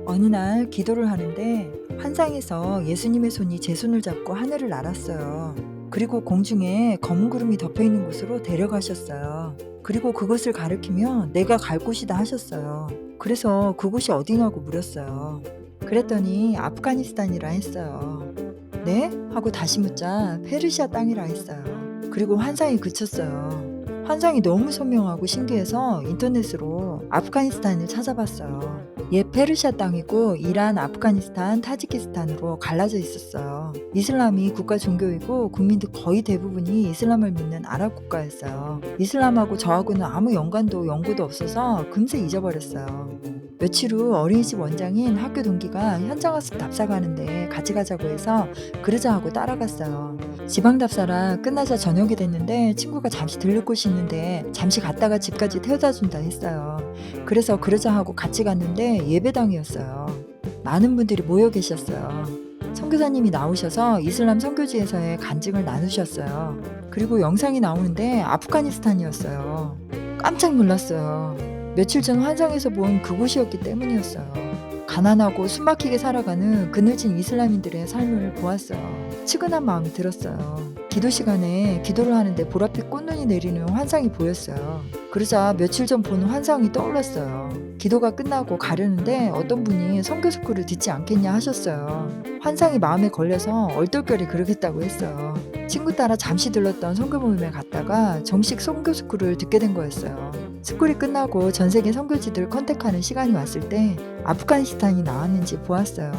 어느 날 기도를 하는데 환상에서 예수님의 손이 제 손을 잡고 하늘을 날았어요. 그리고 공중에 검은 구름이 덮여 있는 곳으로 데려가셨어요. 그리고 그곳을 가리키며 내가 갈 곳이다 하셨어요. 그래서 그곳이 어디냐고 물었어요. 그랬더니 아프가니스탄이라 했어요. 네? 하고 다시 묻자 페르시아 땅이라 했어요. 그리고 환상이 그쳤어요. 환상이 너무 선명하고 신기해서 인터넷으로 아프가니스탄을 찾아봤어요. 옛 페르시아 땅이고 이란, 아프가니스탄, 타지키스탄으로 갈라져 있었어요. 이슬람이 국가 종교이고 국민들 거의 대부분이 이슬람을 믿는 아랍 국가였어요. 이슬람하고 저하고는 아무 연관도 연고도 없어서 금세 잊어버렸어요. 며칠 후 어린이집 원장인 학교 동기가 현장 학습 답사 가는데 같이 가자고 해서 그러자 하고 따라갔어요. 지방 답사라 끝나자 저녁이 됐는데 친구가 잠시 들를 곳이 있는데 잠시 갔다가 집까지 태워다 준다 했어요. 그래서 그러자 하고 같이 갔는데 예배당이었어요. 많은 분들이 모여 계셨어요. 선교사님이 나오셔서 이슬람 선교지에서의 간증을 나누셨어요. 그리고 영상이 나오는데 아프가니스탄이었어요. 깜짝 놀랐어요. 며칠 전 환상에서 본 그곳이었기 때문이었어요. 가난하고 숨막히게 살아가는 그늘진 이슬람인들의 삶을 보았어요. 측은한 마음이 들었어요. 기도 시간에 기도를 하는데 보랏빛 꽃눈이 내리는 환상이 보였어요. 그러자 며칠 전 본 환상이 떠올랐어요. 기도가 끝나고 가려는데 어떤 분이 선교 스쿨을 듣지 않겠냐 하셨어요. 환상이 마음에 걸려서 얼떨결에 그러겠다고 했어요. 친구 따라 잠시 들렀던 선교 모임에 갔다가 정식 선교 스쿨을 듣게 된 거였어요. 스쿨이 끝나고 전 세계 선교지들 컨택하는 시간이 왔을 때 아프가니스탄이 나왔는지 보았어요.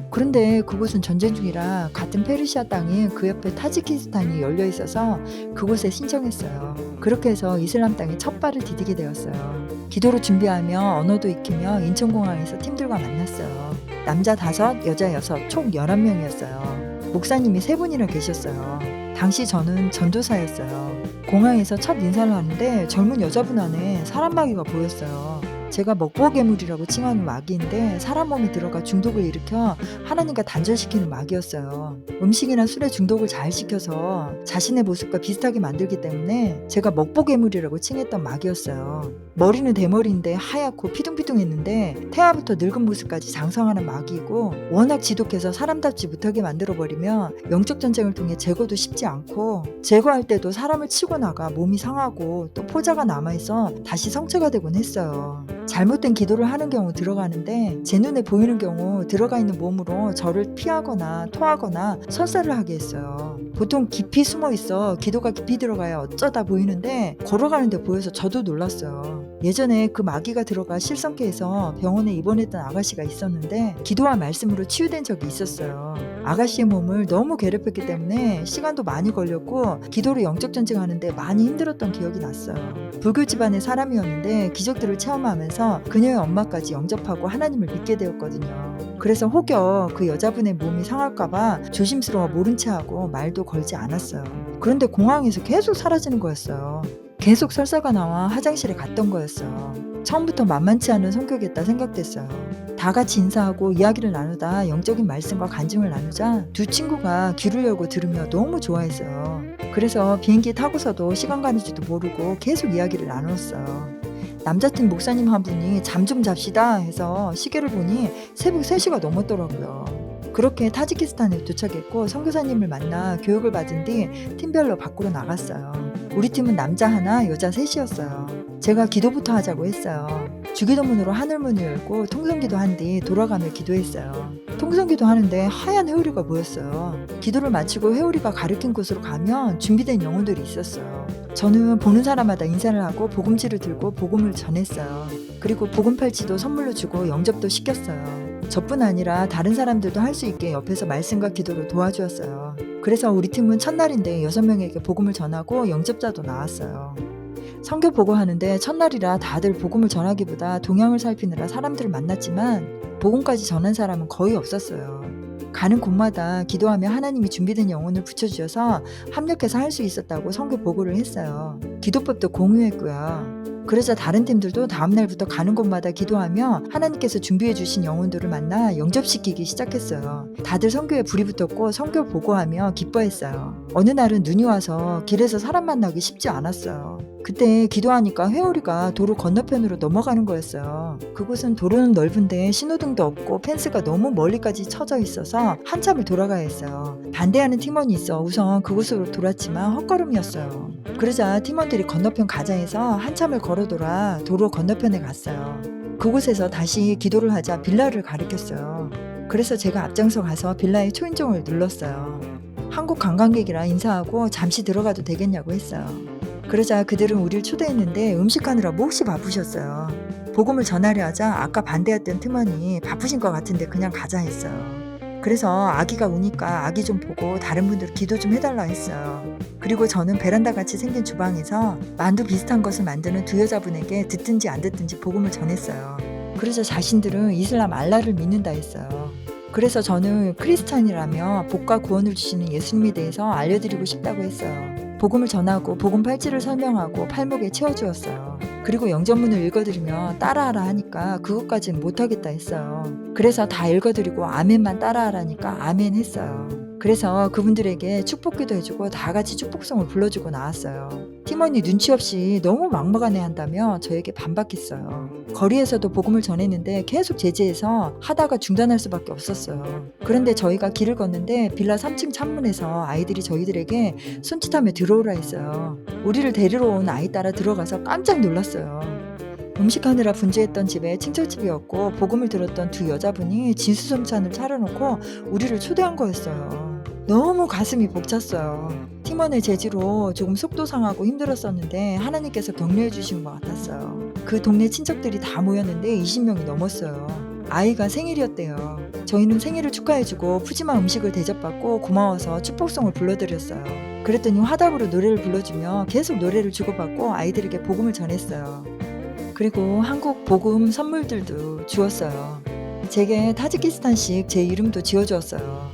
그런데 그곳은 전쟁 중이라 같은 페르시아 땅인 그 옆에 타지키스탄이 열려 있어서 그곳에 신청했어요. 그렇게 해서 이슬람 땅에 첫 발을 디디게 되었어요. 기도로 준비하며 언어도 익히며 인천공항에서 팀들과 만났어요. 남자 5, 여자 6, 총 11명이었어요. 목사님이 3분이나 계셨어요. 당시 저는 전도사였어요. 공항에서 첫 인사를 하는데 젊은 여자분 안에 사람 마귀가 보였어요. 제가 먹보괴물이라고 칭하는 마귀인데 사람 몸에 들어가 중독을 일으켜 하나님과 단절시키는 마귀였어요. 음식이나 술에 중독을 잘 시켜서 자신의 모습과 비슷하게 만들기 때문에 제가 먹보괴물이라고 칭했던 마귀였어요. 머리는 대머리인데 하얗고 피둥피둥했는데 태아부터 늙은 모습까지 장성하는 마귀이고 워낙 지독해서 사람답지 못하게 만들어버리며 영적 전쟁을 통해 제거도 쉽지 않고 제거할 때도 사람을 치고 나가 몸이 상하고 또 포자가 남아있어 다시 성체가 되곤 했어요. 잘못된 기도를 하는 경우 들어가는데 제 눈에 보이는 경우 들어가 있는 몸으로 저를 피하거나 토하거나 설사를 하게 했어요. 보통 깊이 숨어 있어 기도가 깊이 들어가야 어쩌다 보이는데 걸어가는데 보여서 저도 놀랐어요. 예전에 그 마귀가 들어가 실성케 해서 병원에 입원했던 아가씨가 있었는데 기도와 말씀으로 치유된 적이 있었어요. 아가씨의 몸을 너무 괴롭혔기 때문에 시간도 많이 걸렸고 기도로 영적 전쟁하는데 많이 힘들었던 기억이 났어요. 불교 집안의 사람이었는데 기적들을 체험하면서 그녀의 엄마까지 영접하고 하나님을 믿게 되었거든요. 그래서 혹여 그 여자분의 몸이 상할까봐 조심스러워 모른 채 하고 말도 걸지 않았어요. 그런데 공항에서 계속 사라지는 거였어요. 계속 설사가 나와 화장실에 갔던 거였어요. 처음부터 만만치 않은 성격이었다 생각됐어요. 다 같이 인사하고 이야기를 나누다 영적인 말씀과 간증을 나누자 두 친구가 귀를 열고 들으며 너무 좋아했어요. 그래서 비행기 타고서도 시간 가는지도 모르고 계속 이야기를 나눴어요. 남자팀 목사님 한 분이 잠 좀 잡시다 해서 시계를 보니 새벽 3시가 넘었더라고요. 그렇게 타지키스탄에 도착했고 선교사님을 만나 교육을 받은 뒤 팀별로 밖으로 나갔어요. 우리 팀은 남자 하나, 여자 3이었어요. 제가 기도부터 하자고 했어요. 주기도문으로 하늘문을 열고 통성기도 한 뒤 돌아가며 기도했어요. 통성기도 하는데 하얀 회오리가 보였어요. 기도를 마치고 회오리가 가리킨 곳으로 가면 준비된 영혼들이 있었어요. 저는 보는 사람마다 인사를 하고 복음지를 들고 복음을 전했어요. 그리고 복음 팔찌도 선물로 주고 영접도 시켰어요. 저뿐 아니라 다른 사람들도 할 수 있게 옆에서 말씀과 기도로 도와주었어요. 그래서 우리 팀은 첫날인데 6명에게 복음을 전하고 영접자도 나왔어요. 선교 보고하는데 첫날이라 다들 복음을 전하기보다 동향을 살피느라 사람들을 만났지만 복음까지 전한 사람은 거의 없었어요. 가는 곳마다 기도하며 하나님이 준비된 영혼을 붙여주셔서 합력해서 할 수 있었다고 선교 보고를 했어요. 기도법도 공유했고요. 그러자 다른 팀들도 다음날부터 가는 곳마다 기도하며 하나님께서 준비해 주신 영혼들을 만나 영접시키기 시작했어요. 다들 선교에 불이 붙었고 선교 보고하며 기뻐했어요. 어느 날은 눈이 와서 길에서 사람 만나기 쉽지 않았어요. 그때 기도하니까 회오리가 도로 건너편으로 넘어가는 거였어요. 그곳은 도로는 넓은데 신호등도 없고 펜스가 너무 멀리까지 쳐져 있어서 한참을 돌아가야 했어요. 반대하는 팀원이 있어 우선 그곳으로 돌았지만 헛걸음이었어요. 그러자 팀원들이 건너편 가자 해서 한참을 걸어 돌아 도로 건너편에 갔어요. 그곳에서 다시 기도를 하자 빌라를 가리켰어요. 그래서 제가 앞장서 가서 빌라의 초인종을 눌렀어요. 한국 관광객이라 인사하고 잠시 들어가도 되겠냐고 했어요. 그러자 그들은 우리를 초대했는데 음식하느라 몹시 바쁘셨어요. 복음을 전하려 하자 아까 반대했던 팀원이 바쁘신 것 같은데 그냥 가자 했어요. 그래서 아기가 우니까 아기 좀 보고 다른 분들 기도 좀 해달라 했어요. 그리고 저는 베란다 같이 생긴 주방에서 만두 비슷한 것을 만드는 두 여자분에게 듣든지 안 듣든지 복음을 전했어요. 그러자 자신들은 이슬람 알라를 믿는다 했어요. 그래서 저는 크리스찬이라며 복과 구원을 주시는 예수님에 대해서 알려드리고 싶다고 했어요. 복음을 전하고 복음 팔찌를 설명하고 팔목에 채워주었어요. 그리고 영전문을 읽어드리며 따라하라 하니까 그것까지는 못하겠다 했어요. 그래서 다 읽어드리고 아멘만 따라하라니까 아멘 했어요. 그래서 그분들에게 축복기도 해주고 다 같이 축복송을 불러주고 나왔어요. 팀원이 눈치 없이 너무 막무가내 한다며 저에게 반박했어요. 거리에서도 복음을 전했는데 계속 제지해서 하다가 중단할 수밖에 없었어요. 그런데 저희가 길을 걷는데 빌라 3층 창문에서 아이들이 저희들에게 손짓하며 들어오라 했어요. 우리를 데리러 온 아이 따라 들어가서 깜짝 놀랐어요. 음식하느라 분주했던 집에 친척집이었고 복음을 들었던 두 여자분이 진수성찬을 차려놓고 우리를 초대한 거였어요. 너무 가슴이 벅찼어요. 팀원의 제지로 조금 속도 상하고 힘들었었는데 하나님께서 격려해 주신 것 같았어요. 그 동네 친척들이 다 모였는데 20명이 넘었어요. 아이가 생일이었대요. 저희는 생일을 축하해주고 푸짐한 음식을 대접받고 고마워서 축복송을 불러드렸어요. 그랬더니 화답으로 노래를 불러주며 계속 노래를 주고받고 아이들에게 복음을 전했어요. 그리고 한국 복음 선물들도 주었어요. 제게 타지키스탄식 제 이름도 지어주었어요.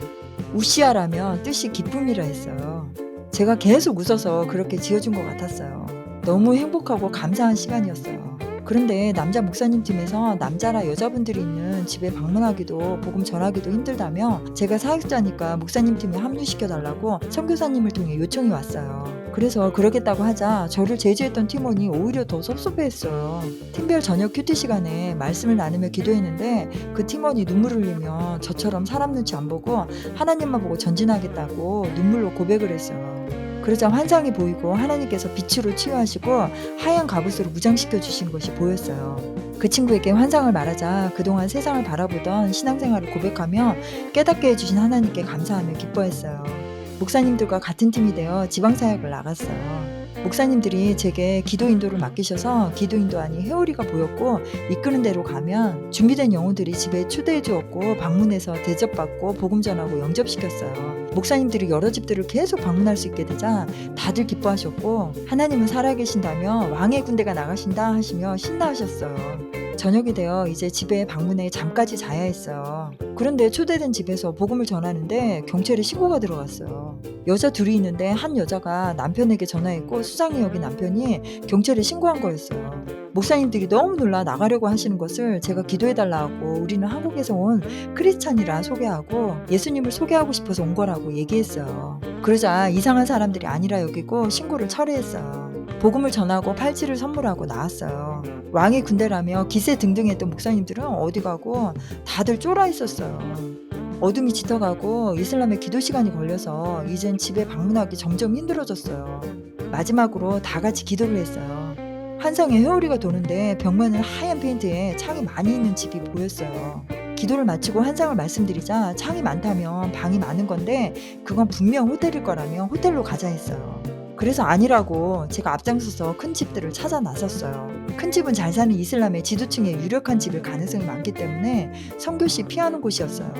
우시아라며 뜻이 기쁨이라 했어요. 제가 계속 웃어서 그렇게 지어준 것 같았어요. 너무 행복하고 감사한 시간이었어요. 그런데 남자 목사님 팀에서 남자라 여자분들이 있는 집에 방문하기도 복음 전하기도 힘들다며 제가 사역자니까 목사님 팀에 합류시켜달라고 선교사님을 통해 요청이 왔어요. 그래서 그러겠다고 하자 저를 제지했던 팀원이 오히려 더 섭섭해했어요. 팀별 저녁 큐티 시간에 말씀을 나누며 기도했는데 그 팀원이 눈물을 흘리며 저처럼 사람 눈치 안 보고 하나님만 보고 전진하겠다고 눈물로 고백을 했어요. 그러자 환상이 보이고 하나님께서 빛으로 치유하시고 하얀 갑옷으로 무장시켜 주신 것이 보였어요. 그 친구에게 환상을 말하자 그동안 세상을 바라보던 신앙생활을 고백하며 깨닫게 해주신 하나님께 감사하며 기뻐했어요. 목사님들과 같은 팀이 되어 지방사역을 나갔어요. 목사님들이 제게 기도 인도를 맡기셔서 기도 인도안이 회오리가 보였고 이끄는 대로 가면 준비된 영혼들이 집에 초대해 주었고 방문해서 대접받고 복음 전하고 영접시켰어요. 목사님들이 여러 집들을 계속 방문할 수 있게 되자 다들 기뻐하셨고 하나님은 살아계신다며 왕의 군대가 나가신다 하시며 신나하셨어요. 저녁이 되어 이제 집에 방문해 잠까지 자야 했어요. 그런데 초대된 집에서 복음을 전하는데 경찰에 신고가 들어갔어요. 여자 둘이 있는데 한 여자가 남편에게 전화했고 수상히 여긴 남편이 경찰에 신고한 거였어요. 목사님들이 너무 놀라 나가려고 하시는 것을 제가 기도해달라 하고 우리는 한국에서 온 크리스찬이라 소개하고 예수님을 소개하고 싶어서 온 거라고 얘기했어요. 그러자 이상한 사람들이 아니라 여기고 신고를 철회했어요. 복음을 전하고 팔찌를 선물하고 나왔어요. 왕의 군대라며 기세 등등했던 목사님들은 어디 가고 다들 쫄아 있었어요. 어둠이 짙어가고 이슬람의 기도 시간이 걸려서 이젠 집에 방문하기 점점 힘들어졌어요. 마지막으로 다 같이 기도를 했어요. 환상에 회오리가 도는데 벽면은 하얀 페인트에 창이 많이 있는 집이 보였어요. 기도를 마치고 환상을 말씀드리자 창이 많다면 방이 많은 건데 그건 분명 호텔일 거라며 호텔로 가자 했어요. 그래서 아니라고 제가 앞장서서 큰 집들을 찾아 나섰어요. 큰 집은 잘 사는 이슬람의 지도층의 유력한 집일 가능성이 많기 때문에 선교 시 피하는 곳이었어요.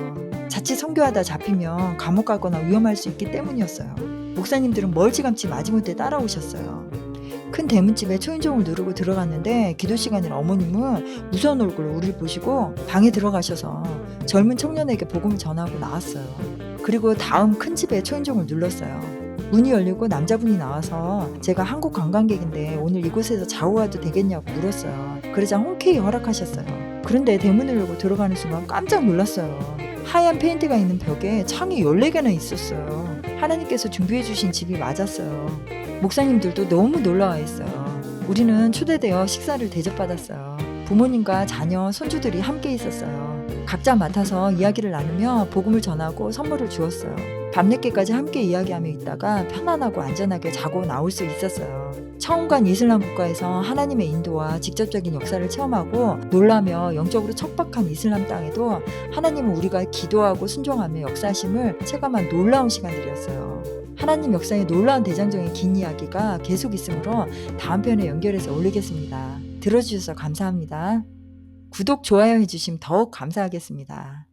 자칫 선교하다 잡히면 감옥 가거나 위험할 수 있기 때문이었어요. 목사님들은 멀찌감치 마지못해 따라오셨어요. 큰 대문집에 초인종을 누르고 들어갔는데 기도 시간이라 어머님은 무서운 얼굴로 우리를 보시고 방에 들어가셔서 젊은 청년에게 복음을 전하고 나왔어요. 그리고 다음 큰 집에 초인종을 눌렀어요. 문이 열리고 남자분이 나와서 제가 한국 관광객인데 오늘 이곳에서 좌우와도 되겠냐고 물었어요. 그러자 흔쾌히 허락하셨어요. 그런데 대문을 열고 들어가는 순간 깜짝 놀랐어요. 하얀 페인트가 있는 벽에 창이 14개나 있었어요. 하나님께서 준비해 주신 집이 맞았어요. 목사님들도 너무 놀라워했어요. 우리는 초대되어 식사를 대접받았어요. 부모님과 자녀, 손주들이 함께 있었어요. 각자 맡아서 이야기를 나누며 복음을 전하고 선물을 주었어요. 밤늦게까지 함께 이야기하며 있다가 편안하고 안전하게 자고 나올 수 있었어요. 처음 간 이슬람 국가에서 하나님의 인도와 직접적인 역사를 체험하고 놀라며 영적으로 척박한 이슬람 땅에도 하나님은 우리가 기도하고 순종하며 역사하심을 체감한 놀라운 시간들이었어요. 하나님 역사의 놀라운 대장정의 긴 이야기가 계속 있으므로 다음 편에 연결해서 올리겠습니다. 들어주셔서 감사합니다. 구독, 좋아요 해주시면 더욱 감사하겠습니다.